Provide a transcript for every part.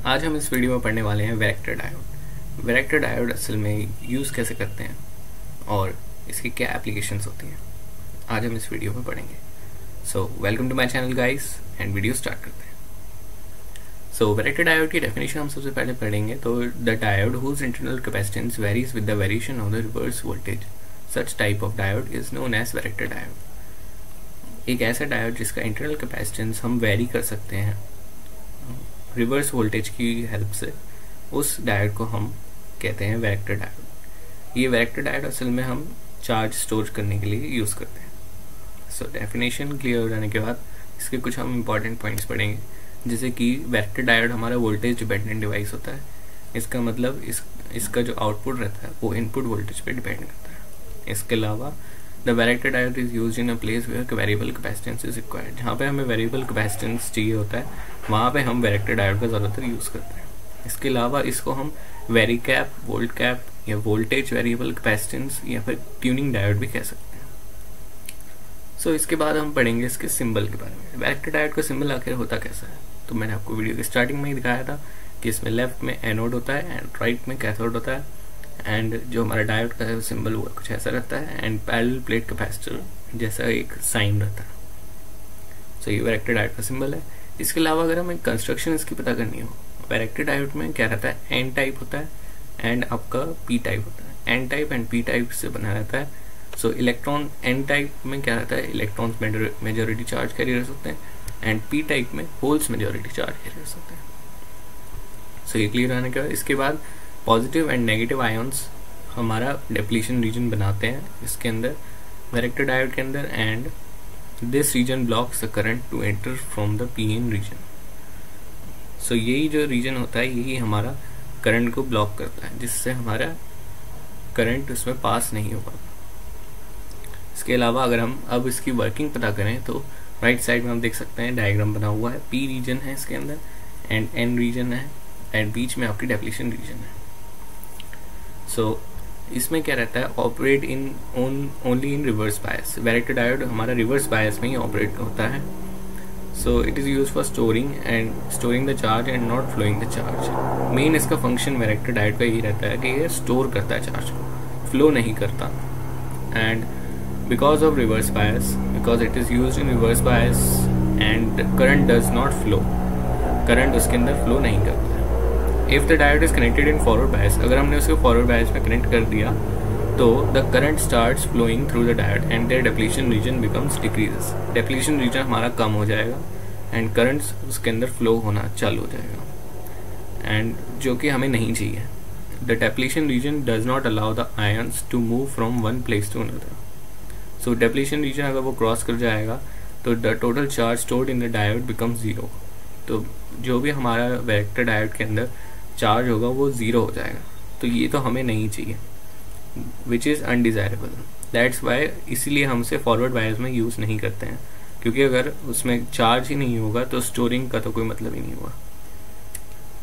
आज हम इस वीडियो में पढ़ने वाले हैं वैरेक्टर डायोड। वैरेक्टर डायोड असल में यूज़ कैसे करते हैं और इसकी क्या एप्लीकेशंस होती हैं, आज हम इस वीडियो में पढ़ेंगे। So welcome to my channel guys and video start करते हैं। सो वैरेक्टर डायोड की डेफिनेशन हम सबसे पहले पढ़ेंगे। तो the diode whose internal capacitance varies with the variation of the reverse voltage, such type of diode is known as varactor diode. एक ऐसा डायोड जिसका इंटरनल कैपेसिटेंस हम वेरी कर सकते हैं रिवर्स वोल्टेज की हेल्प से, उस डायोड को हम कहते हैं वैरेक्टर डायोड। ये वैरेक्टर डायोड असल में हम चार्ज स्टोर करने के लिए यूज़ करते हैं। सो डेफिनेशन क्लियर हो जाने के बाद इसके कुछ हम इंपॉर्टेंट पॉइंट्स पढ़ेंगे, जैसे कि वैरेक्टर डायोड हमारा वोल्टेज डिपेंडेंट डिवाइस होता है। इसका मतलब इसका जो आउटपुट रहता है वो इनपुट वोल्टेज पे डिपेंड करता है। इसके अलावा the varactor diode is used in a place where variable capacitance is required. जहाँ पे हमें वेरिएबल कैपेसिटेंस चाहिए होता है वहाँ पे हम वैरेक्टर डायोड का ज़्यादातर यूज़ करते हैं। इसके अलावा इसको हम वेरी कैप, वोल्ट कैप या वोल्टेज वेरिएबल कैपेसिटेंस या फिर ट्यूनिंग डायोड भी कह सकते हैं। सो इसके बाद हम पढ़ेंगे इसके सिंबल के बारे में। वैरेक्टर डायोड का सिंबल आखिर होता कैसा है, तो मैंने आपको वीडियो की स्टार्टिंग में ही दिखाया था कि इसमें लेफ्ट में एनोड होता है एंड राइट में कैथोड होता है, एंड जो हमारा डायोड का है सिंबल हुआ कुछ ऐसा रहता है, एंड पैरेलल प्लेट कैपेसिटर जैसा एक साइन रहता है। सो ये वैरेक्टर डायोड का सिंबल है। इसके अलावा अगर हमें कंस्ट्रक्शन इसकी पता करनी हो, वैरेक्टर डायोड में क्या रहता है, एन टाइप होता है एंड आपका पी टाइप होता है। N type and P type से बना रहता है। सो इलेक्ट्रॉन एन टाइप में क्या रहता है, इलेक्ट्रॉन्स मेजॉरिटी चार्ज कैरियर्स होते हैं, एंड पी टाइप में होल्स मेजॉरिटी चार्ज कैरियर्स होते हैं। सो ये क्लियर होने के बाद इसके बाद पॉजिटिव एंड नेगेटिव आयन्स हमारा डिप्लीशन रीजन बनाते हैं इसके अंदर, वैरेक्टर डायोड के अंदर, and this region blocks the current to enter from the P N region. So यही जो रीजन होता है यही हमारा करंट को ब्लॉक करता है, जिससे हमारा करंट उसमें पास नहीं हो पाता। इसके अलावा अगर हम अब इसकी वर्किंग पता करें तो राइट साइड में हम देख सकते हैं डायग्राम बना हुआ है। पी रीजन है इसके अंदर एंड एन रीजन है एंड बीच में आपकी डिप्लीशन रीजन है। सो इसमें क्या रहता है, operate in only in reverse bias. Varactor diode हमारा रिवर्स बायस में ही ऑपरेट होता है। So it is use for storing the charge and not flowing the charge. Main इसका फंक्शन वैरेक्टर डायोड का यही रहता है कि ये स्टोर करता है चार्ज को, फ्लो नहीं करता। And because of reverse bias, because it is use in reverse bias and current does not flow, current उसके अंदर फ्लो नहीं करता। If the diode is connected in forward bias, अगर हमने उसको फॉरवर्ड बायस में कनेक्ट कर दिया तो the current starts flowing through the diode and there depletion region becomes decreases. Depletion region हमारा कम हो जाएगा एंड करंट उसके अंदर फ्लो होना चालू हो जाएगा, एंड जो कि हमें नहीं चाहिए। The depletion region does not allow the ions to move from one place to another. So depletion region अगर वो क्रॉस कर जाएगा तो the total charge stored in the diode becomes zero. तो जो भी हमारा वैरेक्टर डायोड के अंदर चार्ज होगा वो ज़ीरो हो जाएगा। तो ये तो हमें नहीं चाहिए, which is undesirable. That's why इसीलिए हम उसे फॉरवर्ड बायस में यूज़ नहीं करते हैं, क्योंकि अगर उसमें चार्ज ही नहीं होगा तो स्टोरिंग का तो कोई मतलब ही नहीं हुआ।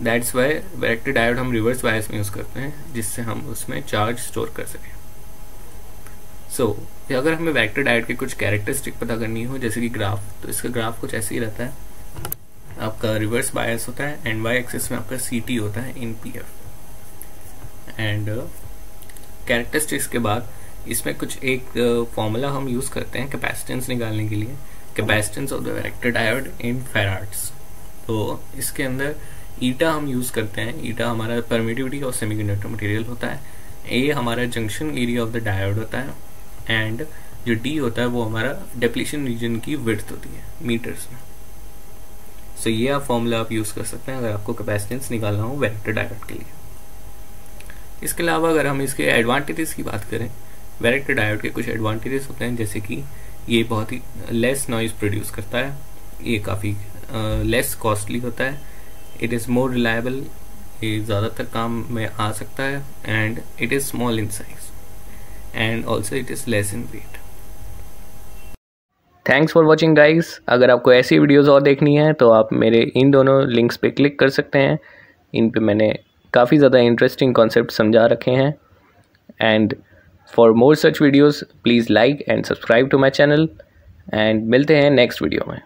दैट्स वाई वैरेक्टर डायोड हम रिवर्स बायस में यूज़ करते हैं, जिससे हम उसमें चार्ज स्टोर कर सकें। सो अगर हमें वैरेक्टर डायोड के कुछ कैरेक्टरिस्टिक पता करनी हो, जैसे कि ग्राफ, तो इसका ग्राफ कुछ ऐसे ही रहता है। आपका रिवर्स बायस होता है एंड वाई एक्सिस में आपका CT होता है इन PF। एंड कैरेक्टरिस्टिक्स के बाद इसमें कुछ एक फॉर्मूला हम यूज़ करते हैं कैपेसिटेंस निकालने के लिए, capacitance of the varactor diode in farads. तो इसके अंदर ईटा हम यूज़ करते हैं। ईटा हमारा परमिटिविटी ऑफ सेमीकंडक्टर मटेरियल होता है, ए हमारा junction area of the diode होता है, एंड जो D होता है वो हमारा डिप्लीशन रीजन की विड्थ होती है मीटर्स में। सो ये आप फॉर्मूला आप यूज़ कर सकते हैं अगर आपको कैपेसिटेंस निकालना हो वैरेक्टर डायोड के लिए। इसके अलावा अगर हम इसके एडवांटेजेस की बात करें, वैरेक्टर डायोड के कुछ एडवांटेजेस होते हैं, जैसे कि ये बहुत ही लेस नॉइज प्रोड्यूस करता है, ये काफ़ी लेस कॉस्टली होता है, इट इज़ मोर रिलायबल, ये ज़्यादातर काम में आ सकता है, and it is small in size, and also it is less in weight. Thanks for watching guys. अगर आपको ऐसी वीडियोस और देखनी है तो आप मेरे इन दोनों लिंक्स पे क्लिक कर सकते हैं। इन पे मैंने काफ़ी ज़्यादा इंटरेस्टिंग कॉन्सेप्ट समझा रखे हैं। And for more such videos please like and subscribe to my channel, and मिलते हैं नेक्स्ट वीडियो में।